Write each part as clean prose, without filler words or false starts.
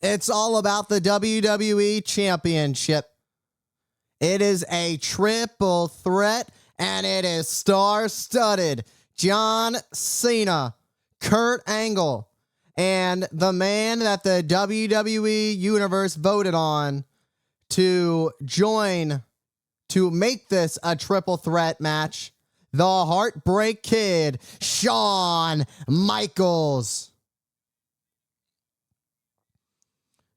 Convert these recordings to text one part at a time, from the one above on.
It's all about the WWE Championship. It is a triple threat, and it is star-studded. John Cena, Kurt Angle, and the man that the WWE Universe voted on to join to make this a triple threat match, the Heartbreak Kid, Shawn Michaels.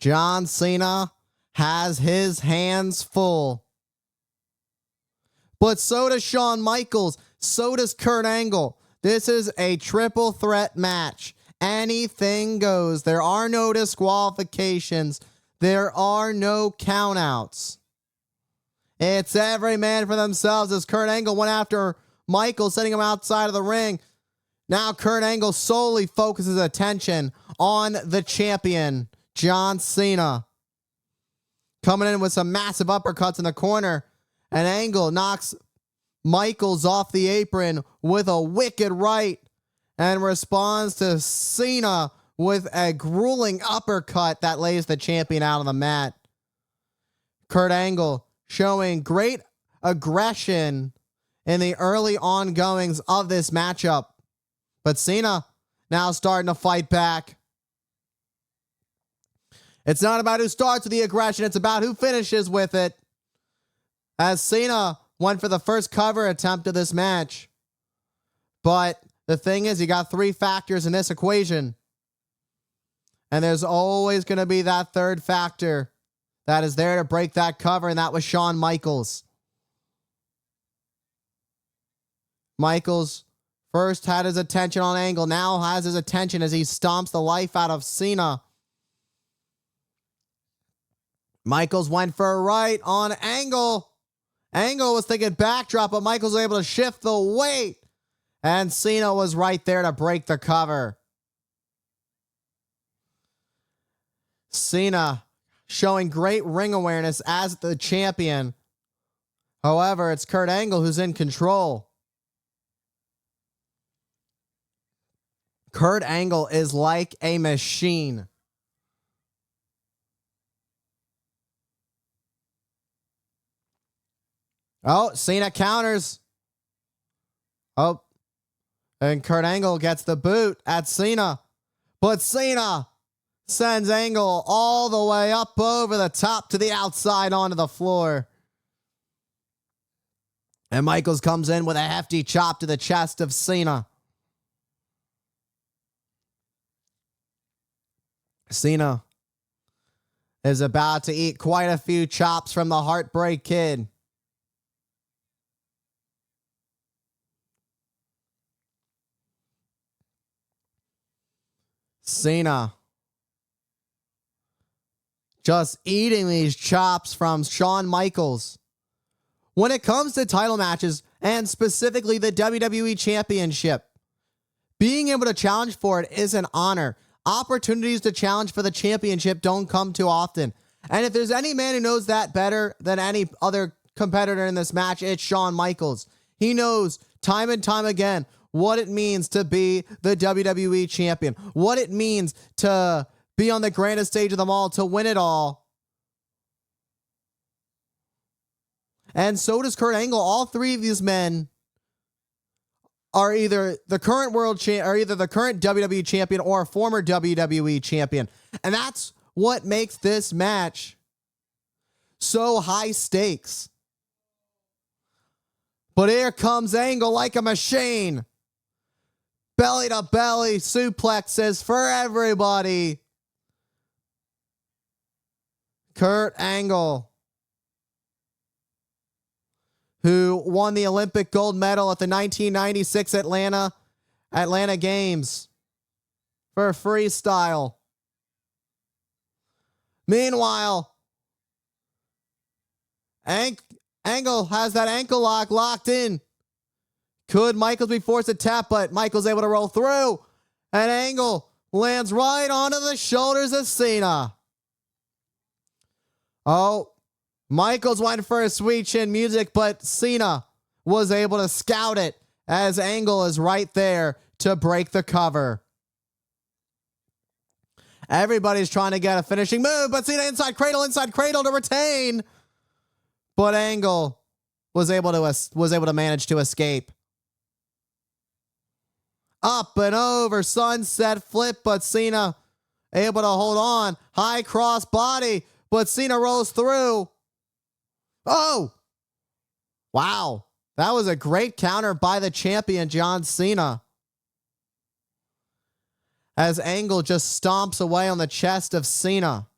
John Cena has his hands full. But so does Shawn Michaels. So does Kurt Angle. This is a triple threat match. Anything goes. There are no disqualifications. There are no countouts. It's every man for themselves as Kurt Angle went after Michaels, sending him outside of the ring. Now Kurt Angle solely focuses attention on the champion, John Cena. Coming in with some massive uppercuts in the corner. And Angle knocks Michaels off the apron with a wicked right and responds to Cena with a grueling uppercut that lays the champion out on the mat. Kurt Angle showing great aggression in the early ongoings of this matchup. But Cena now starting to fight back. It's not about who starts with the aggression. It's about who finishes with it. As Cena went for the first cover attempt of this match. But the thing is, you got three factors in this equation. And there's always going to be that third factor that is there to break that cover, and that was Shawn Michaels. Michaels first had his attention on Angle, now has his attention as he stomps the life out of Cena. Michaels went for a right on Angle. Angle was thinking backdrop, but Michaels was able to shift the weight. And Cena was right there to break the cover. Cena showing great ring awareness as the champion. However, it's Kurt Angle who's in control. Kurt Angle is like a machine. Oh, Cena counters. Oh, and Kurt Angle gets the boot at Cena. But Cena sends Angle all the way up over the top to the outside onto the floor. And Michaels comes in with a hefty chop to the chest of Cena. Cena is about to eat quite a few chops from the Heartbreak Kid. Cena just eating these chops from Shawn Michaels. When it comes to title matches, and specifically the WWE Championship, being able to challenge for it is an honor. Opportunities to challenge for the championship don't come too often. And if there's any man who knows that better than any other competitor in this match, it's Shawn Michaels. He knows time and time again what it means to be the WWE champion, what it means to be on the grandest stage of them all, to win it all. And so does Kurt Angle. All three of these men are either the current the current WWE champion or a former WWE champion. And that's what makes this match so high stakes. But here comes Angle like a machine. Belly to belly suplexes for everybody. Kurt Angle, who won the Olympic gold medal at the 1996 Atlanta Games for freestyle. Meanwhile, Angle has that ankle lock locked in. Could Michaels be forced to tap, but Michaels able to roll through. And Angle lands right onto the shoulders of Cena. Oh, Michaels went for a sweet chin music, but Cena was able to scout it as Angle is right there to break the cover. Everybody's trying to get a finishing move, but Cena inside cradle to retain. But Angle was able to manage to escape. Up and over, sunset flip, but Cena able to hold on. High cross body, but Cena rolls through. Oh! Wow. That was a great counter by the champion, John Cena. As Angle just stomps away on the chest of Cena.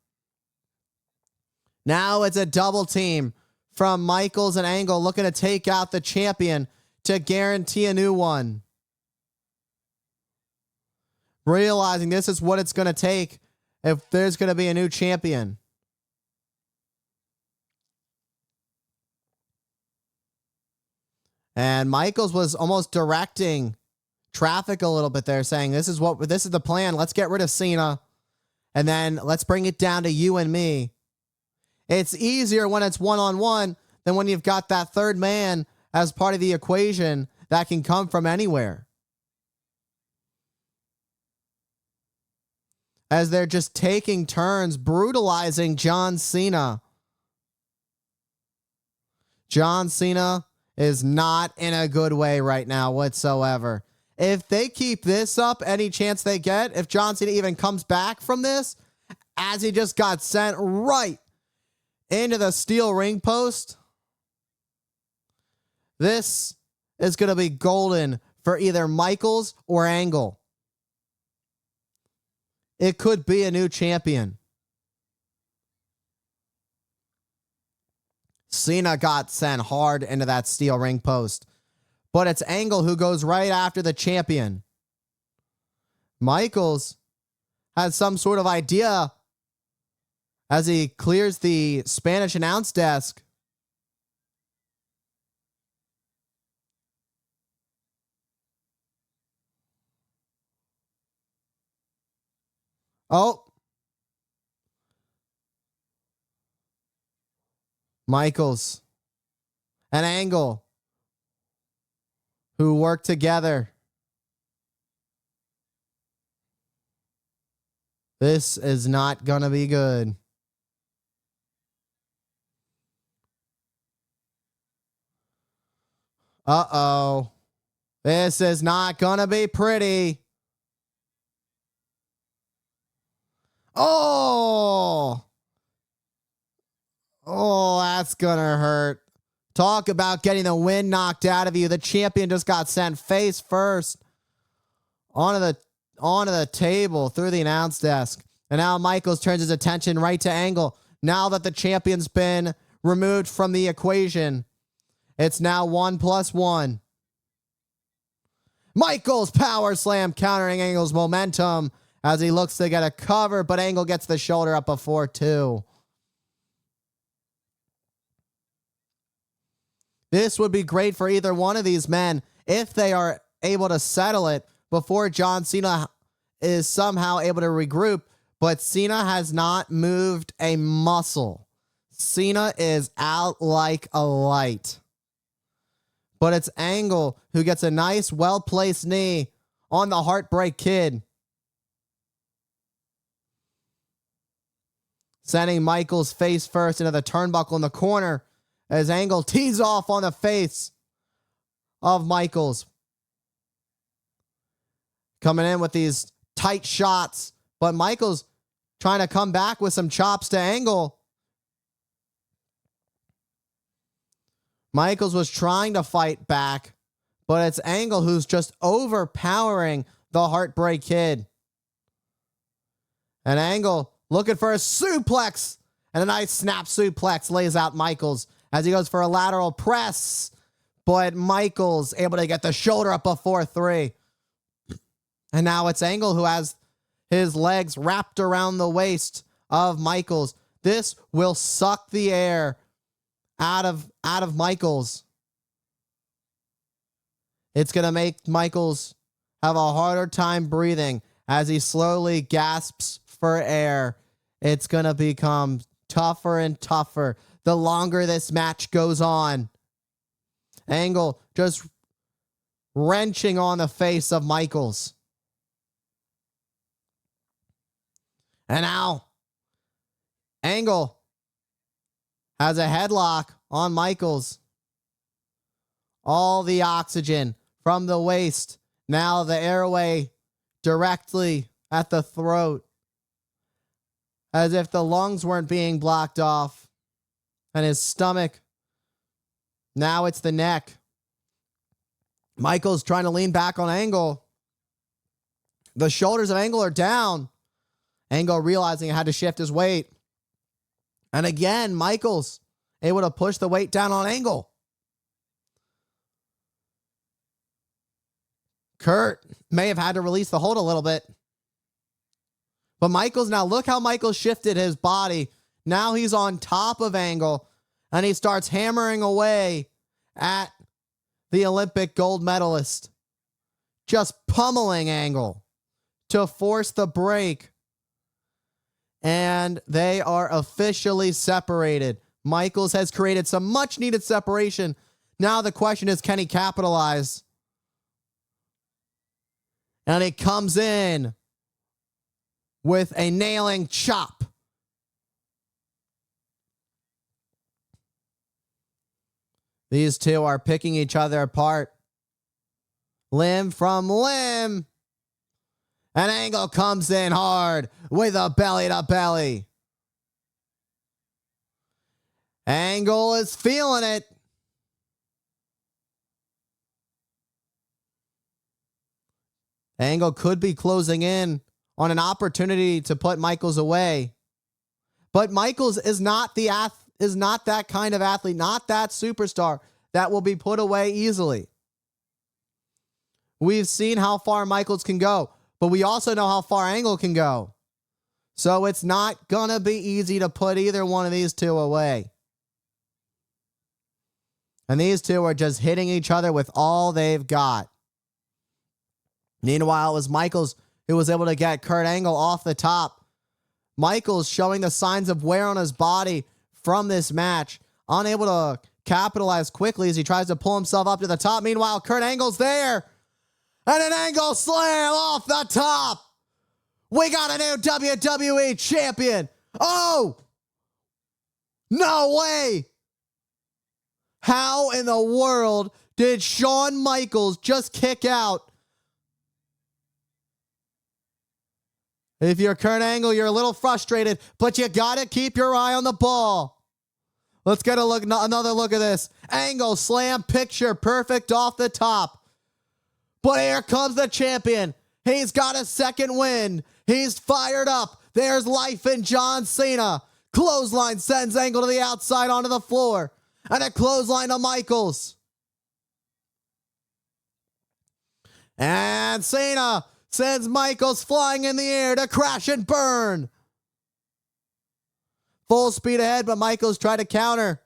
Now it's a double team from Michaels and Angle looking to take out the champion to guarantee a new one. Realizing this is what it's going to take if there's going to be a new champion. And Michaels was almost directing traffic a little bit there, saying, this is the plan. Let's get rid of Cena. And then let's bring it down to you and me. It's easier when it's one-on-one than when you've got that third man as part of the equation that can come from anywhere. As they're just taking turns, brutalizing John Cena. John Cena is not in a good way right now whatsoever. If they keep this up, any chance they get, if John Cena even comes back from this, as he just got sent right into the steel ring post, this is going to be golden for either Michaels or Angle. It could be a new champion. Cena got sent hard into that steel ring post. But it's Angle who goes right after the champion. Michaels has some sort of idea as he clears the Spanish announce desk. Oh. Michaels and Angle, who work together. This is not going to be good. Uh-oh. This is not going to be pretty. Oh! Oh, that's going to hurt. Talk about getting the wind knocked out of you. The champion just got sent face first onto the table through the announce desk. And now Michaels turns his attention right to Angle. Now that the champion's been removed from the equation, it's now 1+1. Michaels power slam countering Angle's momentum as he looks to get a cover, but Angle gets the shoulder up before 2. This would be great for either one of these men if they are able to settle it before John Cena is somehow able to regroup. But Cena has not moved a muscle. Cena is out like a light. But it's Angle who gets a nice, well-placed knee on the Heartbreak Kid, sending Michaels face first into the turnbuckle in the corner as Angle tees off on the face of Michaels. Coming in with these tight shots, but Michaels trying to come back with some chops to Angle. Michaels was trying to fight back, but it's Angle who's just overpowering the Heartbreak Kid. And Angle looking for a suplex, and a nice snap suplex lays out Michaels as he goes for a lateral press, but Michaels able to get the shoulder up before 3. And now it's Angle who has his legs wrapped around the waist of Michaels. This will suck the air out of Michaels. It's going to make Michaels have a harder time breathing as he slowly gasps for air. It's going to become tougher and tougher the longer this match goes on. Angle just wrenching on the face of Michaels. And now Angle has a headlock on Michaels. All the oxygen from the waist. Now the airway directly at the throat. As if the lungs weren't being blocked off. And his stomach. Now it's the neck. Michaels trying to lean back on Angle. The shoulders of Angle are down. Angle realizing he had to shift his weight. And again, Michaels able to push the weight down on Angle. Kurt may have had to release the hold a little bit. But Michaels, now look how Michaels shifted his body. Now he's on top of Angle. And he starts hammering away at the Olympic gold medalist. Just pummeling Angle to force the break. And they are officially separated. Michaels has created some much needed separation. Now the question is, can he capitalize? And he comes in with a nailing chop. These two are picking each other apart. Limb from limb. And Angle comes in hard with a belly to belly. Angle is feeling it. Angle could be closing in on an opportunity to put Michaels away. But Michaels is not that kind of athlete, not that superstar that will be put away easily. We've seen how far Michaels can go, but we also know how far Angle can go. So it's not going to be easy to put either one of these two away. And these two are just hitting each other with all they've got. Meanwhile, it was Michaels who was able to get Kurt Angle off the top. Michaels showing the signs of wear on his body from this match. Unable to capitalize quickly as he tries to pull himself up to the top. Meanwhile, Kurt Angle's there. And an Angle slam off the top. We got a new WWE champion. Oh! No way! How in the world did Shawn Michaels just kick out? If you're Kurt Angle, you're a little frustrated, but you got to keep your eye on the ball. Let's get another look at this. Angle slam picture perfect off the top. But here comes the champion. He's got a second win. He's fired up. There's life in John Cena. Clothesline sends Angle to the outside onto the floor. And a clothesline to Michaels. And Cena sends Michaels flying in the air to crash and burn. Full speed ahead, but Michaels tried to counter.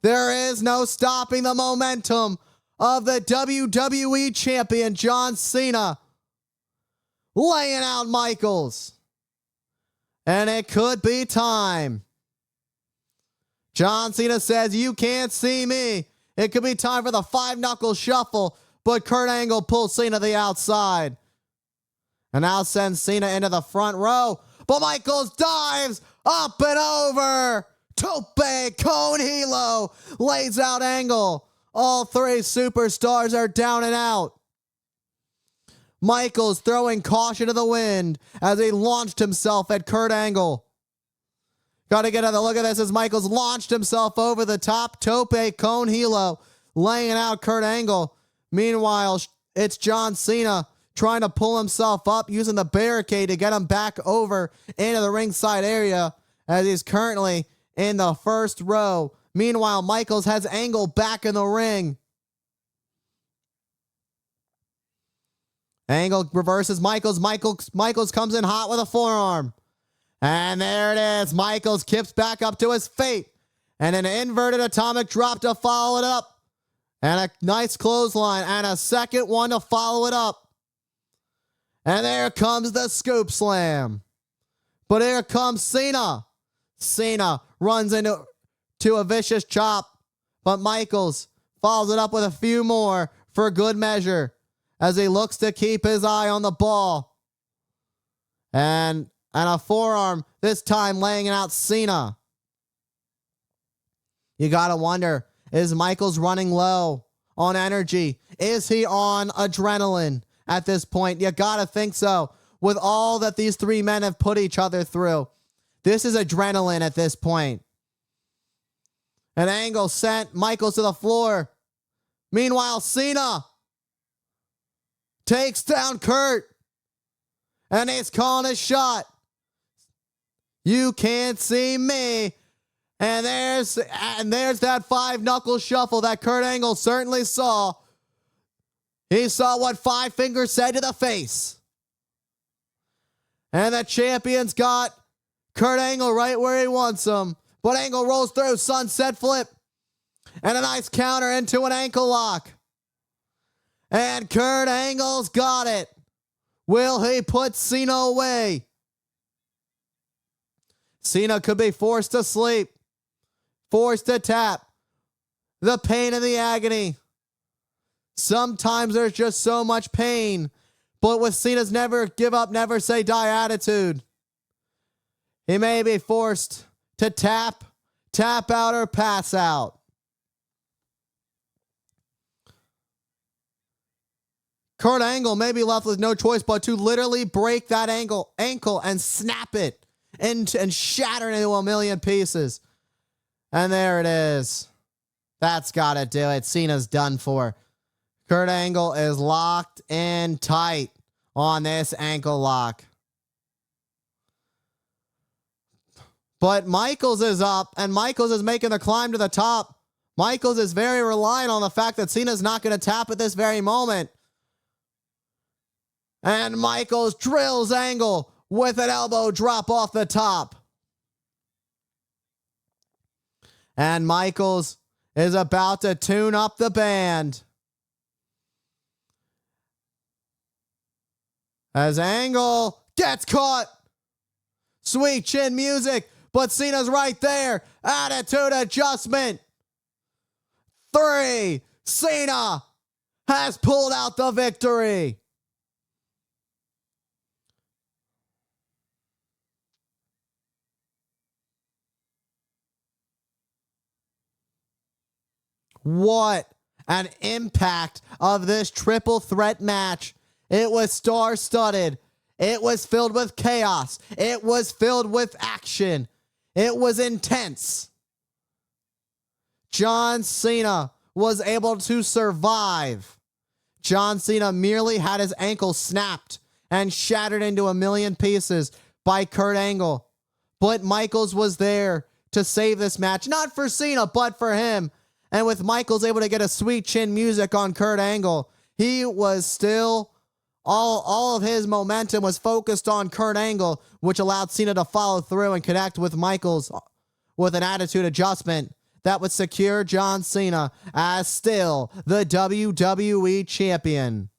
There is no stopping the momentum of the WWE champion, John Cena. Laying out Michaels. And it could be time. John Cena says, "You can't see me." It could be time for the 5-knuckle shuffle, but Kurt Angle pulls Cena to the outside. And now sends Cena into the front row. But Michaels dives up and over. Tope Con Hilo lays out Angle. All three superstars are down and out. Michaels throwing caution to the wind as he launched himself at Kurt Angle. Got to get another look at this as Michaels launched himself over the top. Tope Con Hilo laying out Kurt Angle. Meanwhile, it's John Cena trying to pull himself up using the barricade to get him back over into the ringside area as he's currently in the first row. Meanwhile, Michaels has Angle back in the ring. Angle reverses Michaels. Michaels comes in hot with a forearm. And there it is. Michaels kips back up to his feet. And an inverted atomic drop to follow it up. And a nice clothesline. And a second one to follow it up. And there comes the scoop slam. But here comes Cena. Cena runs into a vicious chop. But Michaels follows it up with a few more for good measure as he looks to keep his eye on the ball. And and a forearm, this time laying out Cena. You gotta wonder, is Michaels running low on energy? Is he on adrenaline at this point? You gotta think so. With all that these three men have put each other through, this is adrenaline at this point. An Angle sent Michaels to the floor. Meanwhile, Cena takes down Kurt, and he's calling a shot. You can't see me. And there's that five-knuckle shuffle that Kurt Angle certainly saw. He saw what Five Fingers said to the face. And the champion's got Kurt Angle right where he wants him. But Angle rolls through, sunset flip. And a nice counter into an ankle lock. And Kurt Angle's got it. Will he put Cena away? Cena could be forced to sleep. Forced to tap. The pain and the agony. Sometimes there's just so much pain. But with Cena's never give up, never say die attitude, he may be forced to tap out, or pass out. Kurt Angle may be left with no choice but to literally break that ankle and snap it and shatter it into a million pieces. And there it is. That's got to do it. Cena's done for. Kurt Angle is locked in tight on this ankle lock. But Michaels is up, and Michaels is making the climb to the top. Michaels is very reliant on the fact that Cena's not going to tap at this very moment. And Michaels drills Angle with an elbow drop off the top. And Michaels is about to tune up the band. As Angle gets caught. Sweet chin music, but Cena's right there. Attitude adjustment. 3. Cena has pulled out the victory. What an impact of this triple threat match. It was star-studded. It was filled with chaos. It was filled with action. It was intense. John Cena was able to survive. John Cena merely had his ankle snapped and shattered into a million pieces by Kurt Angle. But Michaels was there to save this match. Not for Cena, but for him. And with Michaels able to get a sweet chin music on Kurt Angle, he was still, all of his momentum was focused on Kurt Angle, which allowed Cena to follow through and connect with Michaels with an attitude adjustment that would secure John Cena as still the WWE Champion.